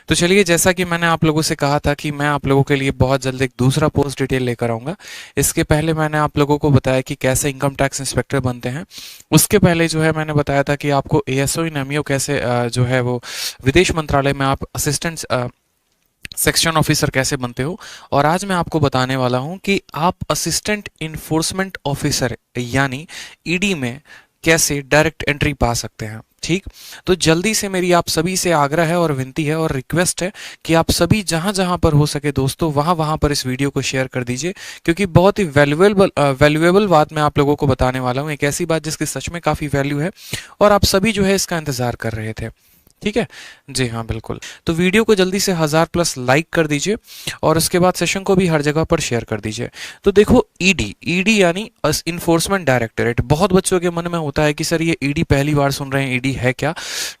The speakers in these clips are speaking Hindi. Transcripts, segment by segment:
तो चलिए, जैसा कि मैंने आप लोगों से कहा था कि मैं आप लोगों के लिए बहुत जल्द एक दूसरा पोस्ट डिटेल लेकर आऊँगा। इसके पहले मैंने आप लोगों को बताया कि कैसे इनकम टैक्स इंस्पेक्टर बनते हैं। उसके पहले जो है मैंने बताया था कि आपको एएसओ इन एमईओ कैसे जो है वो विदेश मंत्रालय में आप असिस्टेंट सेक्शन ऑफिसर कैसे बनते हो। और आज मैं आपको बताने वाला हूं कि आप असिस्टेंट इन्फोर्समेंट ऑफिसर यानी ईडी में कैसे डायरेक्ट एंट्री पा सकते हैं। ठीक, तो जल्दी से मेरी आप सभी से आग्रह है और विनती है और रिक्वेस्ट है कि आप सभी जहां जहां पर हो सके दोस्तों वहां वहां पर इस वीडियो को शेयर कर दीजिए, क्योंकि बहुत ही वैल्यूएबल बात मैं आप लोगों को बताने वाला हूं, एक ऐसी बात जिसकी सच में काफी वैल्यू है और आप सभी जो है इसका इंतजार कर रहे थे। ठीक है, जी हाँ बिल्कुल। तो वीडियो को जल्दी से 1000+ लाइक कर दीजिए और उसके बाद सेशन को भी हर जगह पर शेयर कर दीजिए। तो देखो, ईडी ईडी यानी इन्फोर्समेंट डायरेक्टोरेट। बहुत बच्चों के मन में होता है कि सर ये ईडी पहली बार सुन रहे हैं, ईडी है क्या।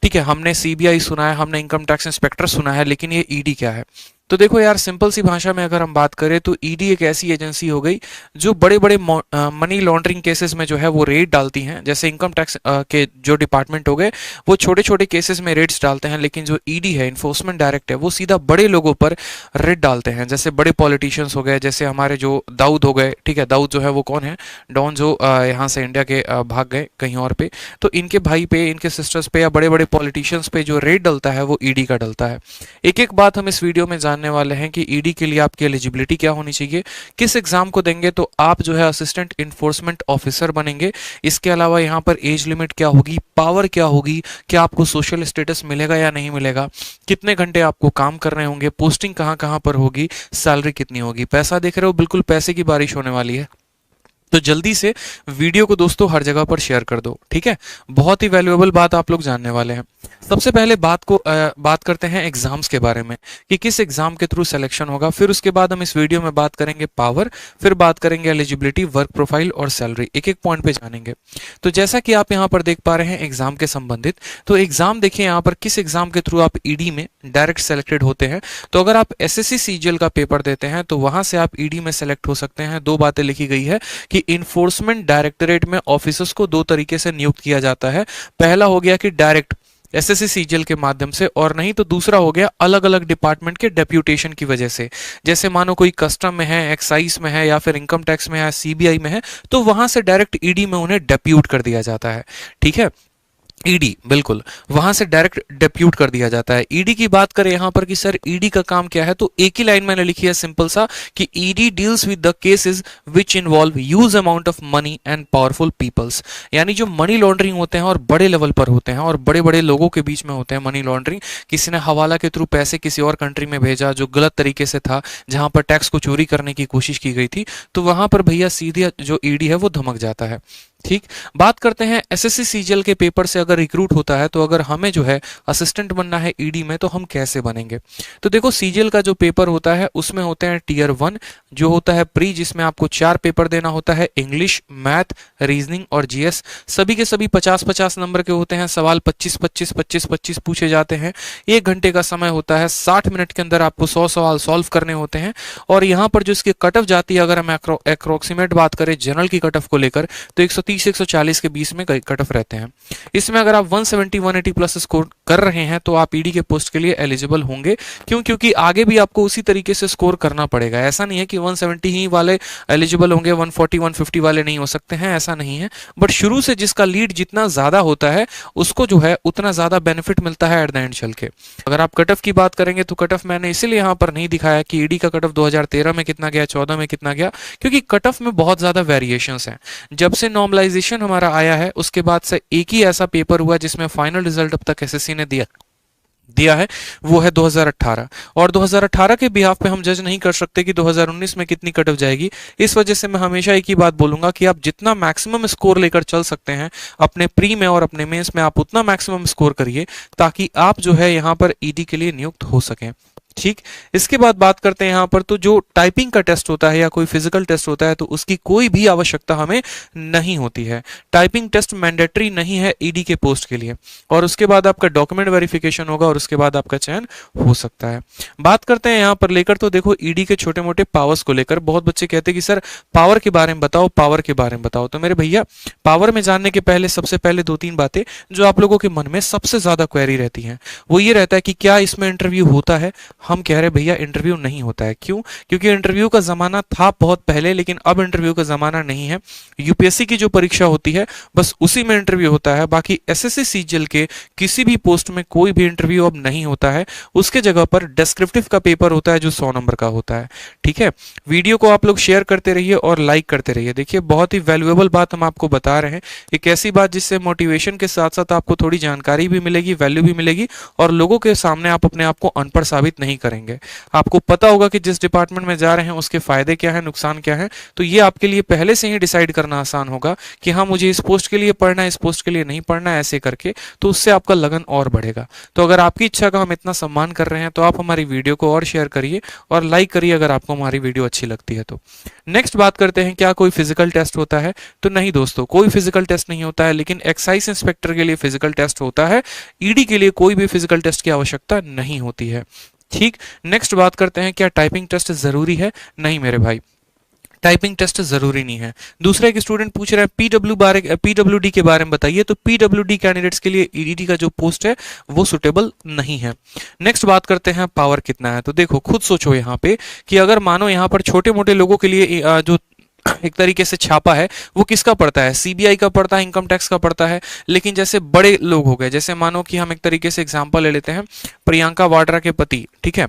ठीक है, हमने सीबीआई सुना है, हमने इनकम टैक्स इंस्पेक्टर सुना है, लेकिन ये ईडी क्या है। तो देखो यार, सिंपल सी भाषा में अगर हम बात करें तो ईडी एक ऐसी एजेंसी हो गई जो बड़े बड़े मनी लॉन्ड्रिंग केसेस में जो है वो रेड डालती हैं। जैसे इनकम टैक्स के जो डिपार्टमेंट हो गए वो छोटे छोटे केसेस में रेड्स डालते हैं, लेकिन जो ईडी है, इन्फोर्समेंट डायरेक्ट है, वो सीधा बड़े लोगों पर रेड डालते हैं। जैसे बड़े पॉलिटिशियंस हो गए, जैसे हमारे जो दाऊद हो गए। ठीक है, दाऊद जो है वो कौन है, डॉन, जो यहाँ से इंडिया के भाग गए कहीं और पे। तो इनके भाई पे, इनके सिस्टर्स पे या बड़े बड़े पॉलिटिशियंस पे जो रेड डलता है वो ईडी का डलता है। एक एक बात हम इस वीडियो में जानने वाले हैं कि ईडी के लिए आपकी एलिजिबिलिटी क्या होनी चाहिए, किस एग्जाम को देंगे तो आप जो है असिस्टेंट इन्फोर्समेंट ऑफिसर बनेंगे। इसके अलावा यहाँ पर एज लिमिट क्या होगी, पावर क्या होगी, क्या आपको सोशल स्टेटस मिलेगा या नहीं मिलेगा, कितने घंटे आपको काम करने होंगे, पोस्टिंग कहाँ कहाँ पर होगी, सैलरी कितनी होगी। पैसा देख रहे हो, बिल्कुल पैसे की बारिश होने वाली है। तो जल्दी से वीडियो को दोस्तों हर जगह पर शेयर कर दो। ठीक है, बहुत ही वैल्यूएबल बात आप लोग जानने वाले हैं। सबसे पहले बात करते हैं एग्जाम्स के बारे में कि किस एग्जाम के थ्रू सिलेक्शन होगा। फिर उसके बाद हम इस वीडियो में बात करेंगे पावर, फिर बात करेंगे एलिजिबिलिटी, वर्क प्रोफाइल और सैलरी। एक एक पॉइंट पे जानेंगे। तो जैसा कि आप यहाँ पर देख पा रहे हैं एग्जाम के संबंधित, तो एग्जाम देखिए यहाँ पर किस एग्जाम के थ्रू आप ईडी में डायरेक्ट सेलेक्टेड होते हैं। तो अगर आप एसएससी सीजीएल का पेपर देते हैं तो वहां से आप ईडी में सेलेक्ट हो सकते हैं। दो बातें लिखी गई है कि इन्फोर्समेंट डायरेक्टोरेट में ऑफिसर्स को दो तरीके से नियुक्त किया जाता है। पहला हो गया कि डायरेक्ट एसएससी सीजीएल के माध्यम से, और नहीं तो दूसरा हो गया अलग अलग डिपार्टमेंट के डेप्यूटेशन की वजह से। जैसे मानो कोई कस्टम में है, एक्साइज में है या फिर इनकम टैक्स में है, सीबीआई में है, तो वहां से डायरेक्ट ईडी में उन्हें डेप्यूट कर दिया जाता है। ठीक है, ईडी बिल्कुल वहां से डायरेक्ट डेप्यूट कर दिया जाता है। ईडी की बात करें यहां पर कि सर ईडी का काम क्या है, तो एक ही लाइन मैंने लिखी है सिंपल सा कि ED deals with the cases which involve huge amount of money and powerful peoples. यानी जो मनी लॉन्ड्रिंग होते हैं और बड़े लेवल पर होते हैं और बड़े बड़े लोगों के बीच में होते हैं मनी लॉन्ड्रिंग। किसी ने हवाला के थ्रू पैसे किसी और कंट्री में भेजा जो गलत तरीके से था, जहां पर टैक्स को चोरी करने की कोशिश की गई थी, तो वहां पर भैया सीधे जो ईडी है वो धमक जाता है। ठीक, बात करते हैं एसएससी सीजीएल के पेपर से अगर रिक्रूट होता है, तो अगर हमें जो है असिस्टेंट बनना है ईडी में तो हम कैसे बनेंगे। तो देखो, सीजीएल का जो पेपर होता है उसमें होते हैं टीयर 1 जो होता है प्री, जिसमें आपको 4 पेपर देना होता है, इंग्लिश, मैथ, रीजनिंग और जीएस। सभी के सभी 50-50 नंबर के होते हैं। सवाल 25-25 पूछे जाते हैं। 1 घंटे का समय होता है। 60 मिनट के अंदर आपको 100 सवाल सॉल्व करने होते हैं। और यहाँ पर जो इसकी कट ऑफ जाती है, अगर हम अप्रोक्सीमेट बात करें जनरल की कट ऑफ को लेकर, तो 130-140 के बीच में कट ऑफ रहते हैं। इसमें अगर आप 170-180 प्लस स्कोर कर रहे हैं तो आप ईडी के पोस्ट के लिए एलिजिबल होंगे। क्यों? क्योंकि आगे भी आपको उसी तरीके से स्कोर करना पड़ेगा। ऐसा नहीं है कि 170 ही वाले एलिजिबल होंगे, 140-150 वाले नहीं हो सकते हैं, ऐसा नहीं है। बट शुरू से जिसका लीड जितना ज्यादा होता है उसको जो है उतना ज्यादा बेनिफिट मिलता है एट द एंड चल के। अगर आप कट ऑफ की बात करेंगे तो कट ऑफ मैंने इसीलिए यहाँ पर नहीं दिखाया कि ईडी का कट ऑफ 2013 में कितना गया, 14 में कितना गया, क्योंकि कट ऑफ में बहुत ज्यादा वेरिएशंस हैं। जब से नॉर्मलाइजेशन हमारा आया है उसके बाद से एक ही ऐसा पेपर हुआ जिसमें फाइनल रिजल्ट अब तक एसएससी ने दिया है, वो है 2018। और 2018 के बिहाफ पे हम जज नहीं कर सकते कि 2019 में कितनी कट ऑफ जाएगी। इस वजह से मैं हमेशा एक ही बात बोलूंगा कि आप जितना मैक्सिमम स्कोर लेकर चल सकते हैं अपने प्री में और अपने मेंस में, आप उतना मैक्सिमम स्कोर करिए ताकि आप जो है यहाँ पर ईडी के लिए नियुक्त हो सकें। ठीक। इसके बाद बात करते हैं यहाँ पर, तो जो टाइपिंग का टेस्ट होता है या कोई फिजिकल टेस्ट होता है तो उसकी कोई भी आवश्यकता हमें नहीं होती है। टाइपिंग टेस्ट मैंडेटरी नहीं है ईडी के पोस्ट के लिए। और उसके बाद आपका डॉक्यूमेंट वेरिफिकेशन होगा और उसके बाद आपका चयन हो सकता है। बात करते हैं यहाँ पर लेकर, तो देखो ईडी के छोटे मोटे पावर्स को लेकर बहुत बच्चे कहते हैं कि सर पावर के बारे में बताओ, पावर के बारे में बताओ। तो मेरे भैया, पावर में जानने के पहले सबसे पहले दो तीन बातें जो आप लोगों के मन में सबसे ज्यादा क्वेरी रहती हैं वो ये रहता है कि क्या इसमें इंटरव्यू होता है। हम कह रहे भैया इंटरव्यू नहीं होता है। क्यों? क्योंकि इंटरव्यू का जमाना था बहुत पहले, लेकिन अब इंटरव्यू का जमाना नहीं है। यूपीएससी की जो परीक्षा होती है बस उसी में इंटरव्यू होता है। बाकी एसएससी सीजीएल के किसी भी पोस्ट में कोई भी इंटरव्यू अब नहीं होता है। उसके जगह पर डिस्क्रिप्टिव का पेपर होता है जो 100 नंबर का होता है। ठीक है, वीडियो को आप लोग शेयर करते रहिए और लाइक करते रहिए। देखिए बहुत ही वैल्यूएबल बात हम आपको बता रहे हैं, एक ऐसी बात जिससे मोटिवेशन के साथ साथ आपको थोड़ी जानकारी भी मिलेगी, वैल्यू भी मिलेगी और लोगों के सामने आप अपने आप को अनपढ़ साबित नहीं करेंगे। आपको पता होगा कि जिस डिपार्टमेंट में जा रहे हैं उसके फायदे क्या है, नुकसान क्या है। तो ये आपके लिए पहले से ही डिसाइड करना आसान होगा कि हाँ मुझे इस पोस्ट के लिए पढ़ना है, इस पोस्ट के लिए नहीं पढ़ना है, ऐसे करके। तो उससे आपका लगन और बढ़ेगा। तो अगर आपकी इच्छा का हम इतना सम्मान कर रहे हैं तो आप हमारी वीडियो को और शेयर करिए और लाइक करिए अगर आपको हमारी वीडियो अच्छी लगती है तो। नेक्स्ट बात करते हैं, क्या कोई फिजिकल टेस्ट होता है? तो नहीं दोस्तों, कोई फिजिकल टेस्ट नहीं होता है, लेकिन एक्साइज इंस्पेक्टर के लिए फिजिकल टेस्ट होता है। ईडी के लिए कोई भी फिजिकल टेस्ट की आवश्यकता नहीं होती है। ठीक। नेक्स्ट बात करते हैं, क्या टाइपिंग टेस्ट जरूरी है? नहीं मेरे भाई, टाइपिंग टेस्ट जरूरी नहीं है। दूसरा एक स्टूडेंट पूछ रहा है पीडब्ल्यूडी के बारे में बताइए। तो पीडब्ल्यूडी कैंडिडेट्स के लिए ईडी का जो पोस्ट है वो सुटेबल नहीं है। नेक्स्ट बात करते हैं, पावर कितना है? तो देखो खुद सोचो यहाँ पे कि अगर मानो यहाँ पर छोटे मोटे लोगों के लिए जो एक तरीके से छापा है वो किसका पड़ता है? सीबीआई का पड़ता है, इनकम टैक्स का पड़ता है। लेकिन जैसे बड़े लोग हो गए, जैसे मानो कि हम एक तरीके से एग्जांपल ले लेते हैं, प्रियंका वाड्रा के पति, ठीक है,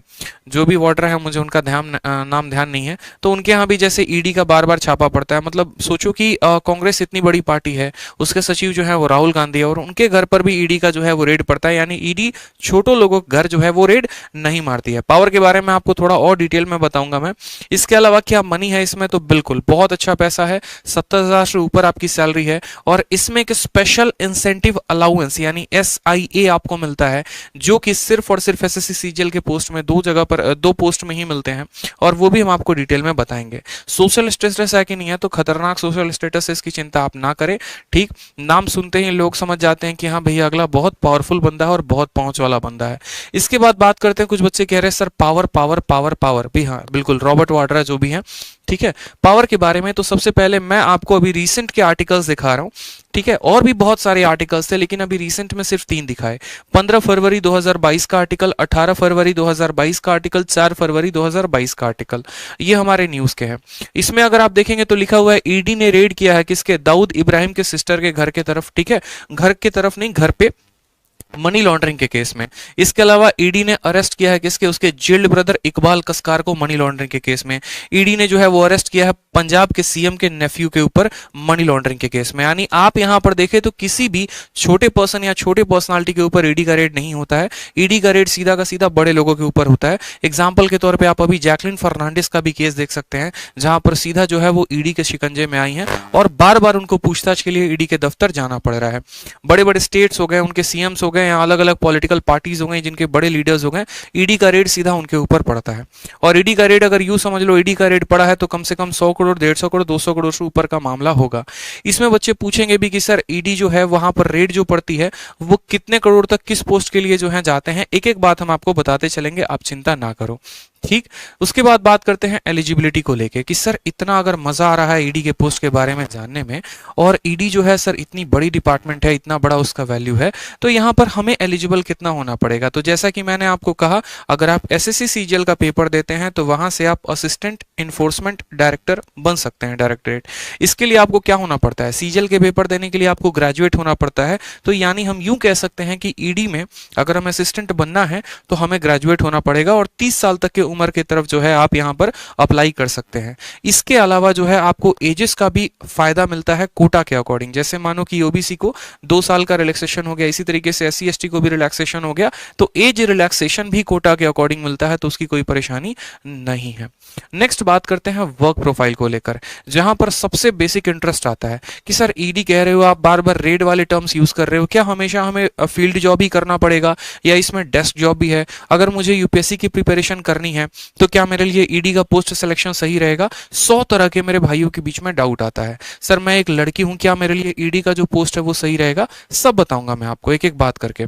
जो भी वाड्रा है मुझे उनका नाम ध्यान नहीं है, तो उनके यहाँ भी जैसे ईडी का बार बार छापा पड़ता है। मतलब सोचो कि कांग्रेस इतनी बड़ी पार्टी है, उसके सचिव जो है वो राहुल गांधी है और उनके घर पर भी ईडी का जो है वो रेड पड़ता है। यानी ईडी छोटो लोगों के घर जो है वो रेड नहीं मारती है। पावर के बारे में आपको थोड़ा और डिटेल में बताऊंगा मैं। इसके अलावा क्या मनी है इसमें? तो बिल्कुल बहुत अच्छा पैसा है, 70,000 से ऊपर आपकी सैलरी है। और इसमें एक स्पेशल इंसेंटिव अलाउंस यानी SIA आपको मिलता है, जो कि सिर्फ और सिर्फ एसएससी सीजीएल के पोस्ट में दो पोस्ट में ही मिलते हैं और वो भी हम आपको डिटेल में बताएंगे। सोशल स्टेटस है कि नहीं है? तो खतरनाक सोशल स्टेटस है, इसकी चिंता आप ना करें। ठीक, नाम सुनते ही लोग समझ जाते हैं कि हाँ भैया अगला बहुत पावरफुल बंदा है और बहुत पहुंच वाला बंदा है। इसके बाद बात करते हैं, कुछ बच्चे कह रहे हैं sir power power power power भी, हाँ बिल्कुल, रॉबर्ट वाड्रा जो भी है, ठीक है, पावर के बारे में। तो सबसे पहले मैं आपको अभी रीसेंट के आर्टिकल्स दिखा रहा हूं, ठीक है, और भी बहुत सारे आर्टिकल्स थे लेकिन अभी रीसेंट में सिर्फ 3 दिखाए। 15 फरवरी 2022 का आर्टिकल, 18 फरवरी 2022 का आर्टिकल, 4 फरवरी 2022 का आर्टिकल, ये हमारे न्यूज के हैं। इसमें अगर आप देखेंगे तो लिखा हुआ है ईडी ने रेड किया है किसके? दाऊद इब्राहिम के सिस्टर के घर के तरफ, ठीक है, घर के तरफ नहीं, घर पे, मनी लॉन्ड्रिंग के केस में। इसके अलावा ईडी ने अरेस्ट किया है किसके? उसके जेल्ड ब्रदर इकबाल कसकार को मनी लॉन्ड्रिंग के केस में। ईडी ने जो है वो अरेस्ट किया है पंजाब के सीएम के नेफ्यू के ऊपर मनी लॉन्ड्रिंग के केस में। यानी आप यहां पर देखें तो किसी भी छोटे पर्सन या छोटे पर्सनालिटी के ऊपर ईडी का रेड नहीं होता है। ईडी का रेड सीधा का सीधा बड़े लोगों के ऊपर होता है। एग्जाम्पल के तौर पर आप अभी जैकलिन फर्नांडिस का भी केस देख सकते हैं, जहां पर सीधा जो है वो ईडी के शिकंजे में आई हैं और बार बार उनको पूछताछ के लिए ईडी के दफ्तर जाना पड़ रहा है। बड़े बड़े स्टेट्स हो गए, उनके सीएम्स हो गए, या अलग अलग पॉलिटिकल पार्टीज हो गए जिनके बड़े लीडर्स हो गए, ईडी का रेड सीधा उनके ऊपर पड़ता है। और ईडी का रेड अगर यूं समझ लो, ईडी का रेड पड़ा है तो कम से कम 100 करोड़, 150 करोड़, 200 करोड़ से ऊपर का मामला होगा। इसमें बच्चे पूछेंगे भी कि सर ईडी जो है वहां पर रेड जो पड़ती है वो कितने करोड़ तक किस पोस्ट के लिए जो है जाते हैं। एक एक बात हम आपको बताते चलेंगे, आप चिंता ना करो। ठीक, उसके बाद बात करते हैं एलिजिबिलिटी को लेके कि सर इतना अगर मजा आ रहा है ईडी के पोस्ट के बारे में जानने में, और ईडी जो है सर इतनी बड़ी डिपार्टमेंट है, इतना बड़ा उसका वैल्यू है, तो यहाँ पर हमें एलिजिबल कितना होना पड़ेगा? तो जैसा कि मैंने आपको कहा, अगर आप एसएससी सीजीएल का पेपर देते हैं तो वहां से आप असिस्टेंट इन्फोर्समेंट डायरेक्टर बन सकते हैं, डायरेक्टरेट। इसके लिए आपको क्या होना पड़ता है? सीजीएल के पेपर देने के लिए आपको ग्रेजुएट होना पड़ता है। तो यानी हम यूं कह सकते हैं कि ईडी में अगर हमें असिस्टेंट बनना है तो हमें ग्रेजुएट होना पड़ेगा और 30 साल तक के उम्र की तरफ जो है आप यहाँ पर अप्लाई कर सकते हैं। इसके अलावा जो है आपको एजेस का भी फायदा मिलता है कोटा के अकॉर्डिंग। जैसे मानो कि ओबीसी को 2 साल का रिलैक्सेशन हो गया, इसी तरीके से एससी एसटी को भी रिलैक्सेशन हो गया, तो एज रिलैक्सेशन भी कोटा के अकॉर्डिंग मिलता है, तो उसकी कोई परेशानी नहीं है। नेक्स्ट बात करते हैं वर्क प्रोफाइल को लेकर, जहां पर सबसे बेसिक इंटरेस्ट आता है कि सर ईडी कह रहे हो आप, बार बार रेड वाले टर्म्स यूज कर रहे हो, क्या हमेशा हमें फील्ड जॉब ही करना पड़ेगा या इसमें डेस्क जॉब भी है? अगर मुझे यूपीएससी की प्रिपरेशन करनी है तो क्या मेरे लिए ईडी का पोस्ट सिलेक्शन सही रहेगा? 100 तरह के मेरे भाइयों के बीच में डाउट आता है, सर मैं एक लड़की हूं, क्या मेरे लिए ईडी का जो पोस्ट है वो सही रहेगा? सब बताऊंगा मैं आपको एक एक बात करके,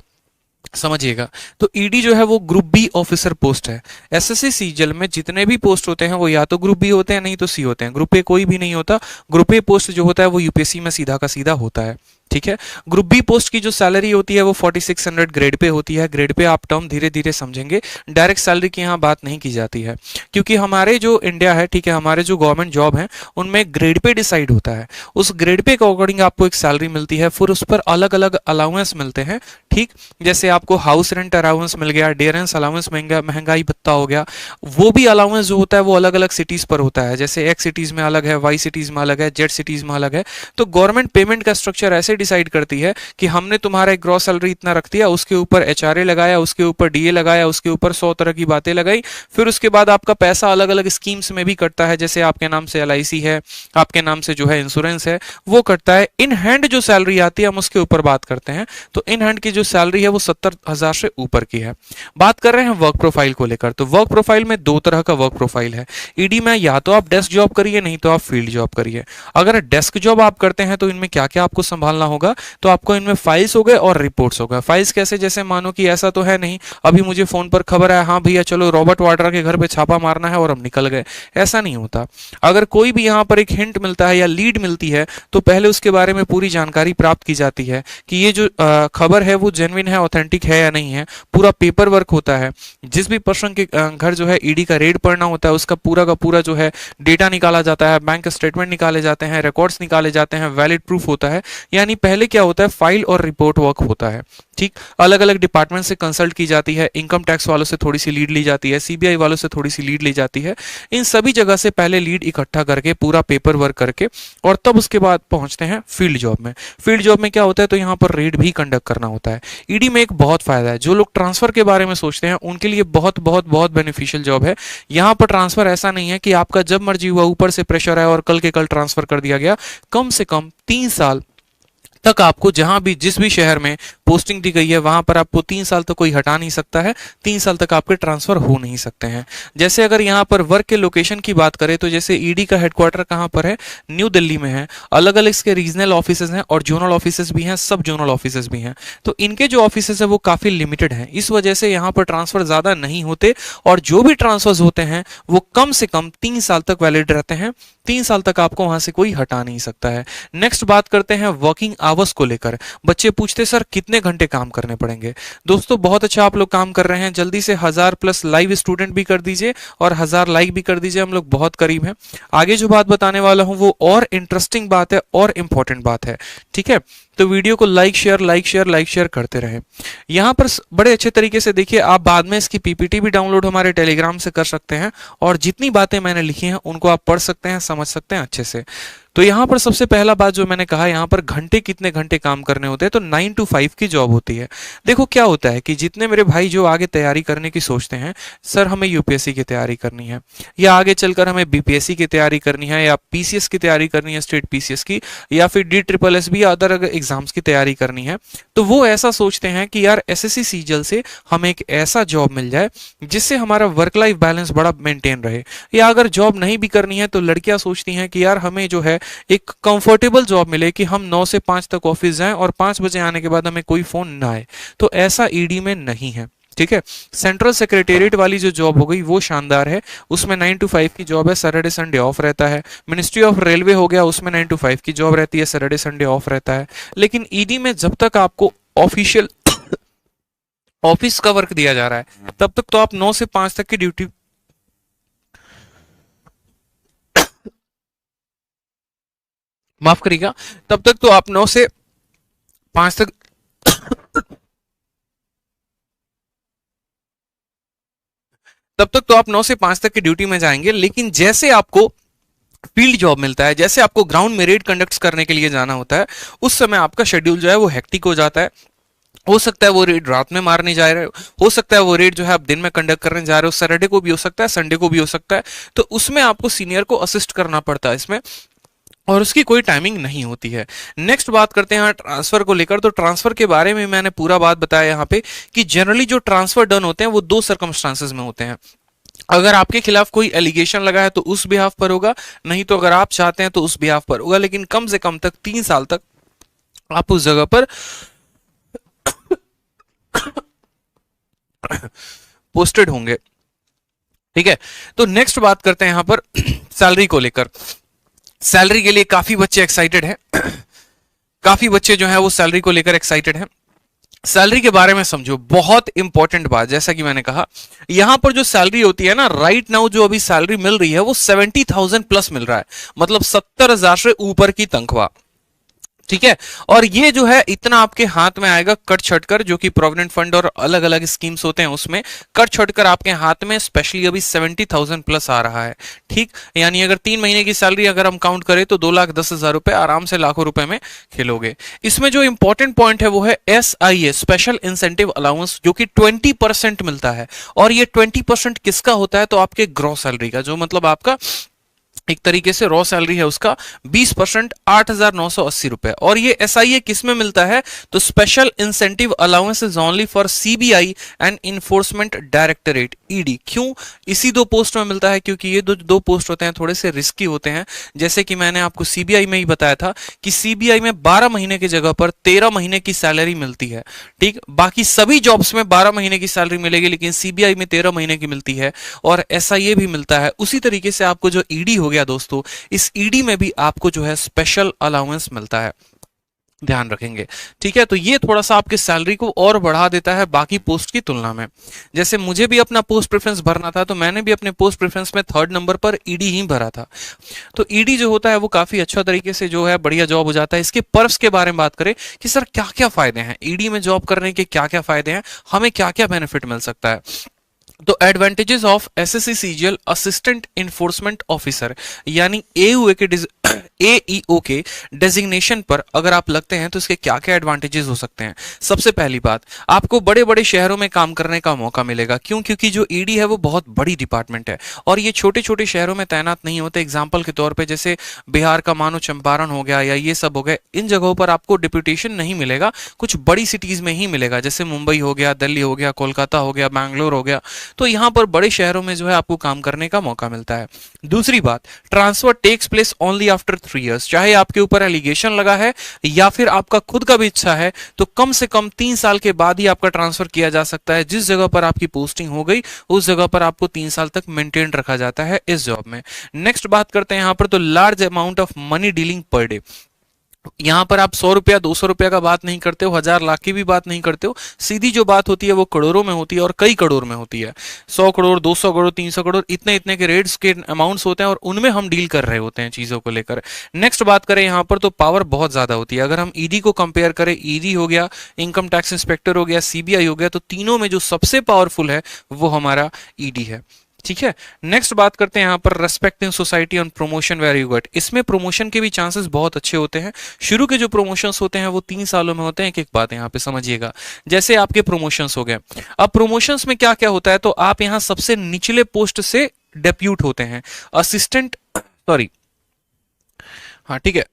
समझिएगा। तो ईडी जो है वो ग्रुप बी ऑफिसर पोस्ट है। एसएससी सीजीएल में जितने भी पोस्ट होते हैं वो या तो ग्रुप बी होते हैं, नहीं तो सी होते हैं, ग्रुप ए कोई भी नहीं होता। ग्रुप ए पोस्ट जो होता है वो यूपीएससी में सीधा का सीधा होता है, ठीक है। ग्रुप बी पोस्ट की जो सैलरी होती है वो 4600 ग्रेड पे होती है। ग्रेड पे आप टर्म धीरे धीरे समझेंगे, डायरेक्ट सैलरी की यहाँ बात नहीं की जाती है, क्योंकि हमारे जो इंडिया है, ठीक है, हमारे जो गवर्नमेंट जॉब है उनमें ग्रेड पे डिसाइड होता है। उस ग्रेड पे के अकॉर्डिंग आपको एक सैलरी मिलती है, फिर उस पर अलग अलग अलाउंस मिलते हैं, ठीक। जैसे आपको हाउस रेंट अलाउंस मिल गया, डेरेंस अलाउंस, महंगाई भत्ता हो गया, वो भी अलाउंस जो होता है वो अलग अलग सिटीज पर होता है। जैसे एक्स सिटीज में अलग है, वाई सिटीज में अलग है, जेड सिटीज में अलग है। तो गवर्नमेंट पेमेंट का स्ट्रक्चर ऐसे डिसाइड करती है कि हमने तुम्हारा एक ग्रॉस सैलरी इतना रख दिया, उसके ऊपर एचआरए लगाया, उसके ऊपर डीए लगाया, उसके ऊपर 100 तरह की बातें लगाई, फिर उसके बाद आपका पैसा अलग अलग स्कीम्स में भी कटता है। जैसे आपके नाम से एलआईसी है, आपके नाम से जो है इंश्योरेंस है, वो कटता है। इन हैंड जो सैलरी आती है हम उसके ऊपर बात करते हैं। तो इन हैंड की जो सैलरी है वो 70,000 से ऊपर की है। बात कर रहे हैं वर्क प्रोफाइल को लेकर, तो वर्क प्रोफाइल में 2 तरह का वर्क प्रोफाइल है ईडी में, या तो आप डेस्क जॉब करिए, नहीं तो आप फील्ड जॉब करिए। अगर डेस्क जॉब आप करते हैं तो इनमें क्या क्या आपको संभालना होगा, तो आपको इनमें फाइल्स हो गए और रिपोर्ट्स हो गए। फाइल्स कैसे? जैसे मानो कि ऐसा तो है नहीं अभी मुझे फोन पर खबर है, हाँ भैया चलो रॉबर्ट वाड्रा के घर पे छापा मारना है और हम निकल गए, ऐसा नहीं होता। अगर कोई भी यहाँ पर एक हिंट मिलता है या लीड मिलती है तो पहले उसके बारे में पूरी जानकारी प्राप्त की जाती है कि ये जो खबर है वो जेन्युइन है, ऑथेंटिक है या नहीं है। पूरा पेपर वर्क होता है। जिस भी पर्सन के घर जो है ईडी का रेड पड़ना होता है उसका पूरा जो है डेटा निकाला जाता है, बैंक स्टेटमेंट निकाले जाते हैं, रिकॉर्ड्स निकाले जाते हैं, वैलिड प्रूफ होता है। यानी पहले क्या होता है, फाइल और रिपोर्ट वर्क होता है, ठीक। अलग अलग डिपार्टमेंट से कंसल्ट की जाती है, इनकम टैक्स वालों से थोड़ी सी लीड ली जाती है, सीबीआई वालों से थोड़ी सी लीड ली जाती है। इन सभी जगह से पहले लीड इकट्ठा करके पूरा पेपर वर्क करके और तब उसके बाद पहुंचते हैं फील्ड जॉब में। फील्ड जॉब में क्या होता है, तो यहाँ पर रेड भी कंडक्ट करना होता है। ईडी में एक बहुत फायदा है, जो लोग ट्रांसफर के बारे में सोचते हैं उनके लिए बहुत बहुत बहुत बेनिफिशियल जॉब है। यहाँ पर ट्रांसफर ऐसा नहीं है कि आपका जब मर्जी हुआ ऊपर से प्रेशर है और कल के कल ट्रांसफर कर दिया गया। कम से कम 3 साल तक आपको जहां भी जिस भी शहर में पोस्टिंग दी गई है वहां पर आपको 3 साल तक कोई हटा नहीं सकता है, 3 साल तक आपके ट्रांसफर हो नहीं सकते हैं। जैसे अगर यहाँ पर वर्क के लोकेशन की बात करें तो जैसे ईडी का हेडक्वार्टर कहाँ पर है, न्यू दिल्ली में है। अलग अलग इसके रीजनल ऑफिसेज हैं और जोनल ऑफिसेज भी हैं, सब जोनल ऑफिसेज भी हैं। तो इनके जो ऑफिसेज है वो काफी लिमिटेड हैं, इस वजह से यहाँ पर ट्रांसफर ज्यादा नहीं होते और जो भी ट्रांसफर होते हैं वो कम से कम 3 साल तक वैलिड रहते हैं। 3 साल तक आपको वहां से कोई हटा नहीं सकता है। नेक्स्ट बात करते हैं वर्किंग आवर्स को लेकर। बच्चे पूछते सर कितने घंटे काम करने पड़ेंगे? दोस्तों बहुत अच्छा आप लोग काम कर रहे हैं, जल्दी से 1000+ लाइव स्टूडेंट भी कर दीजिए और 1000 लाइक भी कर दीजिए, हम लोग बहुत करीब हैं। आगे जो बात बताने वाला हूं वो और इंटरेस्टिंग बात है और इंपॉर्टेंट बात है, ठीक है। तो वीडियो को लाइक शेयर करते रहें। यहां पर बड़े अच्छे तरीके से देखिए, आप बाद में इसकी पीपीटी भी डाउनलोड हमारे टेलीग्राम से कर सकते हैं और जितनी बातें मैंने लिखी हैं उनको आप पढ़ सकते हैं, समझ सकते हैं अच्छे से। तो यहां पर सबसे पहला बात जो मैंने कहा, यहां पर घंटे कितने घंटे काम करने होते हैं, तो 9 to 5 की जॉब होती है। देखो क्या होता है कि जितने मेरे भाई जो आगे तैयारी करने की सोचते हैं, सर हमें यूपीएससी की तैयारी करनी है या आगे चलकर हमें बीपीएससी की तैयारी करनी है या पीसीएस की तैयारी करनी है, स्टेट पीसीएस की, या फिर DSSS या अदर एग्जाम्स की तैयारी करनी है, तो वो ऐसा सोचते हैं कि यार एसएससी सीजीएल से हमें एक ऐसा जॉब मिल जाए जिससे हमारा वर्क लाइफ बैलेंस बड़ा मेंटेन रहे। या अगर जॉब नहीं भी करनी है तो लड़कियां सोचती हैं कि यार हमें जो है एक कंफर्टेबल जॉब मिले कि हम 9 से 5 तक ऑफिस जाएं और 5 बजे आने के बाद हमें कोई फोन ना आए। तो ऐसा ईडी में नहीं है, ठीक है। सेंट्रल सेक्रेटेरिएट वाली जो जॉब हो गई वो शानदार है, उसमें 9 to 5 की जॉब है, सैटरडे संडे ऑफ रहता है। मिनिस्ट्री ऑफ रेलवे हो गया, उसमें 9 to 5 की जॉब रहती है, सैटरडे संडे ऑफ रहता है। लेकिन ईडी में जब तक आपको ऑफिशियल ऑफिस का वर्क दिया जा रहा है तब तक तो आप 9 से 5 तक की ड्यूटी, माफ करिएगा, तब तक तो आप 9 से 5 तक तब तक तो आप 9 से 5 तक की ड्यूटी में जाएंगे, लेकिन जैसे आपको फील्ड जॉब मिलता है, जैसे आपको ग्राउंड में रेड कंडक्ट करने के लिए जाना होता है, उस समय आपका शेड्यूल जो है वो हेक्टिक हो जाता है। हो सकता है वो रेड रात में मारने जा रहे हो सकता है वो रेड जो है आप दिन में कंडक्ट करने जा रहे हो, सैटरडे को भी हो सकता है, संडे को भी हो सकता है। तो उसमें आपको सीनियर को असिस्ट करना पड़ता है इसमें, और उसकी कोई टाइमिंग नहीं होती है। नेक्स्ट बात करते हैं ट्रांसफर को लेकर। तो ट्रांसफर के बारे में मैंने पूरा बात बताया यहाँ पे कि जनरली जो ट्रांसफर डन होते हैं वो दो सर्कमस्टांसेस में होते हैं। अगर आपके खिलाफ कोई एलिगेशन लगा है तो उस बिहाफ पर होगा, नहीं तो अगर आप चाहते हैं तो उस बिहाफ पर होगा, लेकिन कम से कम तक 3 साल तक आप उस जगह पर पोस्टेड होंगे। ठीक है, तो नेक्स्ट बात करते हैं यहां पर सैलरी को लेकर। सैलरी के लिए काफी बच्चे एक्साइटेड हैं काफी बच्चे जो है वो सैलरी को लेकर एक्साइटेड हैं। सैलरी के बारे में समझो, बहुत इंपॉर्टेंट बात, जैसा कि मैंने कहा यहां पर जो सैलरी होती है ना, राइट नाउ जो अभी सैलरी मिल रही है वो 70,000 प्लस मिल रहा है, मतलब 70,000 से ऊपर की तनख्वाह। ठीक है, और ये जो है इतना आपके हाथ में आएगा कट छट कर, जो कि प्रोविडेंट फंड और अलग अलग स्कीम्स होते हैं उसमें कट छट कर आपके हाथ में स्पेशली अभी 70,000 प्लस आ रहा है। ठीक, यानी अगर 3 महीने की सैलरी अगर हम काउंट करें तो 2,10,000 रुपए आराम से लाखों रुपए में खेलोगे। इसमें जो इंपॉर्टेंट पॉइंट है वो है SIA, स्पेशल इंसेंटिव अलाउंस, जो कि 20% मिलता है। और ये 20% किसका होता है, तो आपके ग्रॉस सैलरी का, जो मतलब आपका एक तरीके से रॉ सैलरी है उसका 20%, 8,980 रुपए। और ये SIA किस में मिलता है, तो special incentive allowance is only for CBI and enforcement directorate, ED। क्यों इसी दो पोस्ट में मिलता है, क्योंकि ये दो पोस्ट होते हैं थोड़े से रिस्की होते हैं। जैसे कि मैंने आपको CBI में ही बताया था कि CBI में 12 महीने की जगह पर 13 महीने की सैलरी मिलती है। ठीक, बाकी सभी जॉब्स में 12 महीने की सैलरी मिलेगी, लेकिन CBI में 13 महीने की मिलती है, और SIA भी मिलता है। उसी तरीके से आपको जो ED हो गया दोस्तों, इस ED में भी आपको जो है स्पेशल अलाउंस मिलता है, ध्यान रखेंगे। ठीक है, तो ये थोड़ा सा आपकी सैलरी को और बढ़ा देता है बाकी पोस्ट की तुलना में। जैसे मुझे भी अपना पोस्ट प्रेफरेंस भरना था, तो मैंने भी अपने पोस्ट प्रेफरेंस में 3rd नंबर पर ED ही भरा था। तो ED जो होता है वो काफी अच्छा तरीके से जो है बढ़िया जॉब हो जाता है। इसके पर्क्स के बारे में बात करें कि सर क्या क्या फायदे हैं, ED में जॉब करने के क्या क्या फायदे हैं, हमें क्या क्या बेनिफिट मिल सकता है। तो advantages of SSC CGL assistant enforcement officer, यानी AEO के डेजिग्नेशन पर अगर आप लगते हैं तो इसके क्या क्या एडवांटेजेस हो सकते हैं। सबसे पहली बात, आपको बड़े बड़े शहरों में काम करने का मौका मिलेगा। क्यों, क्योंकि जो ED है वो बहुत बड़ी डिपार्टमेंट है और ये छोटे छोटे शहरों में तैनात नहीं होते। एग्जाम्पल के तौर पर जैसे बिहार का मानो चंपारण हो गया या ये सब हो गए, इन जगहों पर आपको डिप्यूटेशन नहीं मिलेगा, कुछ बड़ी सिटीज में ही मिलेगा, जैसे मुंबई हो गया, दिल्ली हो गया, कोलकाता हो गया, बैंगलोर हो गया। तो यहां पर बड़े शहरों में जो है आपको काम करने का मौका मिलता है। दूसरी बात, transfer takes place only after 3 years. चाहे आपके ऊपर एलिगेशन लगा है या फिर आपका खुद का भी इच्छा है, तो कम से कम 3 साल के बाद ही आपका ट्रांसफर किया जा सकता है। जिस जगह पर आपकी पोस्टिंग हो गई उस जगह पर आपको 3 साल तक मेंटेन रखा जाता है इस जॉब में। नेक्स्ट बात करते हैं यहां पर, तो large amount of money dealing per day. यहां पर आप 100 रुपया 200 रुपया का बात नहीं करते हो, 1000 लाख की भी बात नहीं करते हो, सीधी जो बात होती है वो करोड़ों में होती है और कई करोड़ में होती है। 100 करोड़ 200 करोड़ 300 करोड़ इतने इतने के रेट्स के अमाउंट्स होते हैं और उनमें हम डील कर रहे होते हैं चीजों को लेकर। नेक्स्ट बात करें यहां पर, तो पावर बहुत ज्यादा होती है। अगर हम ED को कंपेयर करें, ED हो गया, इनकम टैक्स इंस्पेक्टर हो गया, CBI हो गया, तो तीनों में जो सबसे पावरफुल है वो हमारा ED है। ठीक है, नेक्स्ट बात करते हैं यहां पर, respect in society on promotion very good. इसमें प्रमोशन के भी चांसेस बहुत अच्छे होते हैं। शुरू के जो प्रमोशंस होते हैं वो 3 सालों में होते हैं। एक एक बात यहां पे समझिएगा, जैसे आपके प्रमोशंस हो गए, अब प्रमोशंस में क्या क्या होता है, तो आप यहां सबसे निचले पोस्ट से डेप्यूट होते हैं, असिस्टेंट सॉरी हाँ ठीक है,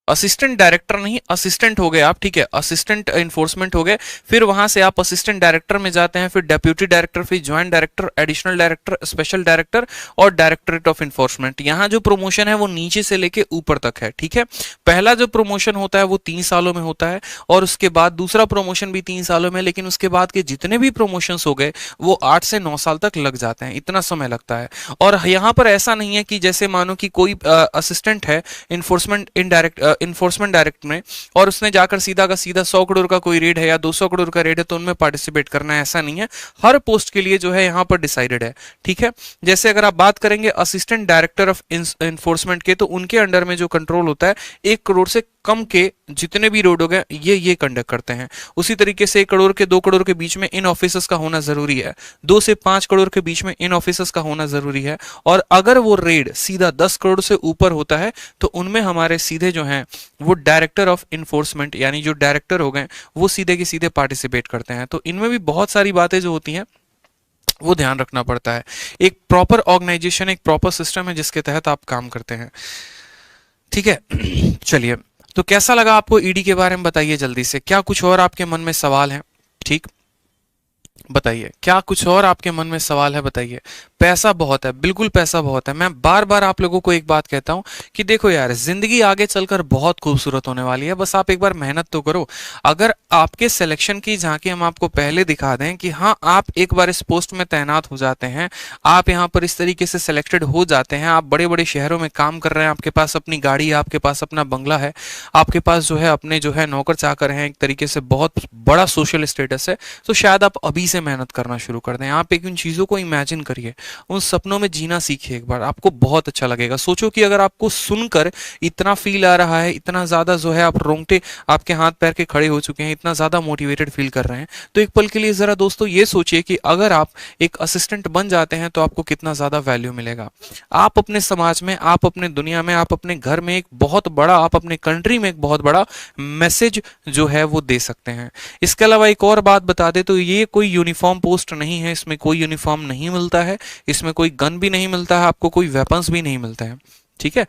असिस्टेंट डायरेक्टर नहीं, असिस्टेंट हो गए आप। ठीक है, असिस्टेंट इन्फोर्समेंट हो गए, फिर वहां से आप असिस्टेंट डायरेक्टर में जाते हैं, फिर डेप्यूटी डायरेक्टर, फिर joint director, additional director, special director और डायरेक्टरेट ऑफ इन्फोर्समेंट। यहां जो प्रमोशन है वो नीचे से लेके ऊपर तक है। ठीक है, पहला जो प्रमोशन होता है वो 3 सालों में होता है और उसके बाद दूसरा प्रमोशन भी 3 सालों में, लेकिन उसके बाद के जितने भी प्रमोशन हो गए वो 8 से 9 साल तक लग जाते हैं, इतना समय लगता है। और यहां पर ऐसा नहीं है कि जैसे मानो कि कोई असिस्टेंट है इन्फोर्समेंट डायरेक्ट में और उसने जाकर सीधा का सीधा 100 करोड़ का कोई रेड है या 200 करोड़ का रेड है तो उनमें पार्टिसिपेट करना है, ऐसा नहीं है। हर पोस्ट के लिए जो है यहां पर डिसाइडेड है। ठीक है, जैसे अगर आप बात करेंगे असिस्टेंट डायरेक्टर ऑफ इन्फोर्समेंट के, तो उनके अंडर में जो कंट्रोल होता है 1 करोड़ से कम के जितने भी रोड हो गए ये कंडक्ट करते हैं। उसी तरीके से 1 करोड़ के 2 करोड़ के बीच में इन ऑफिसर्स का होना जरूरी है, 2 से 5 करोड़ के बीच में इन ऑफिसर्स का होना जरूरी है। और अगर वो रेड सीधा 10 करोड़ से ऊपर होता है तो उनमें हमारे सीधे जो हैं वो डायरेक्टर ऑफ इन्फोर्समेंट यानी जो डायरेक्टर हो गए वो सीधे के सीधे पार्टिसिपेट करते हैं। तो इनमें भी बहुत सारी बातें जो होती हैं वो ध्यान रखना पड़ता है। एक प्रॉपर ऑर्गेनाइजेशन, एक प्रॉपर सिस्टम है जिसके तहत आप काम करते हैं। ठीक है। चलिए, तो कैसा लगा आपको ईडी के बारे में बताइए जल्दी से। क्या कुछ और आपके मन में सवाल है? ठीक, बताइए, क्या कुछ और आपके मन में सवाल है? बताइए। पैसा बहुत है, बिल्कुल पैसा बहुत है। मैं बार बार आप लोगों को एक बात कहता हूं कि देखो यार, जिंदगी आगे चलकर बहुत खूबसूरत होने वाली है, बस आप एक बार मेहनत तो करो। अगर आपके सिलेक्शन की झांकी हम आपको पहले दिखा दें कि हाँ आप एक बार इस पोस्ट में तैनात हो जाते हैं, आप यहाँ पर इस तरीके से सिलेक्टेड हो जाते हैं, आप बड़े बड़े शहरों में काम कर रहे हैं, आपके पास अपनी गाड़ी है, आपके पास अपना बंगला है, आपके पास जो है अपने जो है नौकर चाकर हैं, एक तरीके से बहुत बड़ा सोशल स्टेटस है, तो शायद आप अभी से मेहनत करना शुरू कर दें। आप एक उन चीज़ों को इमेजिन करिए, उन सपनों में जीना सीखिए एक बार, आपको बहुत अच्छा लगेगा। सोचो कि अगर आपको सुनकर इतना फील आ रहा है, इतना ज़्यादा जो है आप रोंगटे आपके हाथ पैर के खड़े हो चुके हैं, इतना ज़्यादा मोटिवेटेड फील कर रहे हैं, तो एक पल के लिए ज़रा दोस्तों ये सोचिए कि अगर आप एक असिस्टेंट बन जाते हैं तो आपको कितना ज़्यादा वैल्यू मिलेगा। आप अपने समाज में, आप अपने दुनिया में, आप अपने घर में एक बहुत बड़ा, आप अपने कंट्री में एक बहुत बड़ा मैसेज जो है वो दे सकते हैं। इसके अलावा एक और बात बता दे तो ये कोई यूनिफॉर्म पोस्ट नहीं है, इसमें कोई यूनिफॉर्म नहीं मिलता है, इसमें कोई गन भी नहीं मिलता है, आपको कोई वेपन्स भी नहीं मिलता है। ठीक है।